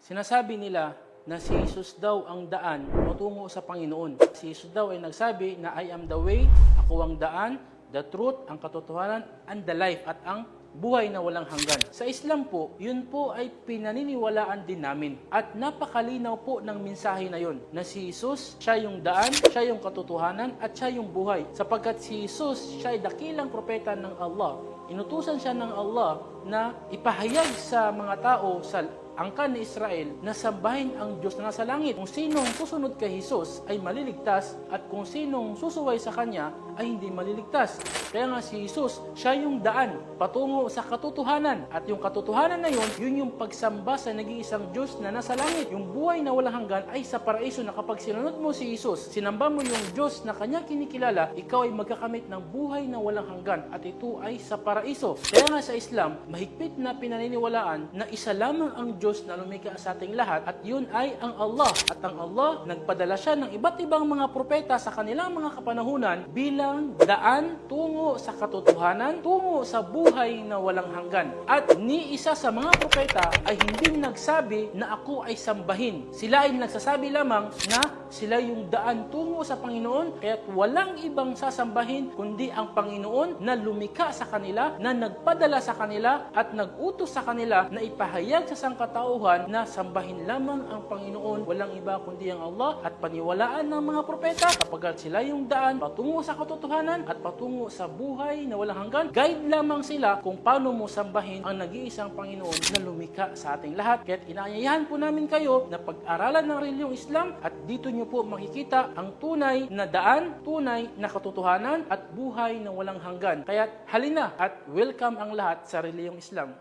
Sinasabi nila na si Jesus daw ang daan patungo sa Panginoon. Si Jesus daw ay nagsabi na I am the way, ako ang daan, the truth, ang katotohanan, and the life, at ang buhay na walang hanggan. Sa Islam po, yun po ay pinaniniwalaan din namin. At napakalinaw po ng mensahe na yun, na si Jesus, siya yung daan, siya yung katotohanan, at siya yung buhay. Sapagkat si Jesus, siya ay dakilang propeta ng Allah. Inutusan siya ng Allah na ipahayag sa mga tao sa angkan ni Israel na sambahin ang Diyos na nasa langit. Kung sinong susunod kay Jesus ay maliligtas, at kung sinong susuway sa Kanya ay hindi maliligtas. Kaya nga si Jesus, siya yung daan patungo sa katotohanan. At yung katotohanan na yun yung pagsamba sa nag-iisang Diyos na nasa langit. Yung buhay na walang hanggan ay sa paraiso, na kapag sinunod mo si Jesus, sinamba mo yung Diyos na Kanya kinikilala, ikaw ay magkakamit ng buhay na walang hanggan. At ito ay sa paraiso. Kaya nga sa Islam, mahigpit na pinaniniwalaan na isa lamang ang Diyos na lumikha sa ating lahat, at yun ay ang Allah. At ang Allah, nagpadala siya ng iba't ibang mga propeta sa kanilang mga kapanahunan bilang daan tungo sa katotohanan, tungo sa buhay na walang hanggan. At ni isa sa mga propeta ay hindi nagsabi na ako ay sambahin. Sila ay nagsasabi lamang na sila yung daan tungo sa Panginoon, kaya't walang ibang sasambahin kundi ang Panginoon na lumikha sa kanila, na nagpadala sa kanila at nagutos sa kanila na ipahayag sa sangkatauhan na sambahin lamang ang Panginoon, walang iba kundi ang Allah, at paniwalaan ng mga propeta kapag sila yung daan patungo sa katotohanan at patungo sa buhay na walang hanggan. Guide lamang sila kung paano mo sambahin ang nag-iisang Panginoon na lumikha sa ating lahat. Kaya't inaanyayahan po namin kayo na pag-aralan ng reliyong Islam, at dito nyo po makikita ang tunay na daan, tunay na katotohanan, at buhay na walang hanggan. Kaya't halina at welcome ang lahat sa reliyong Islam.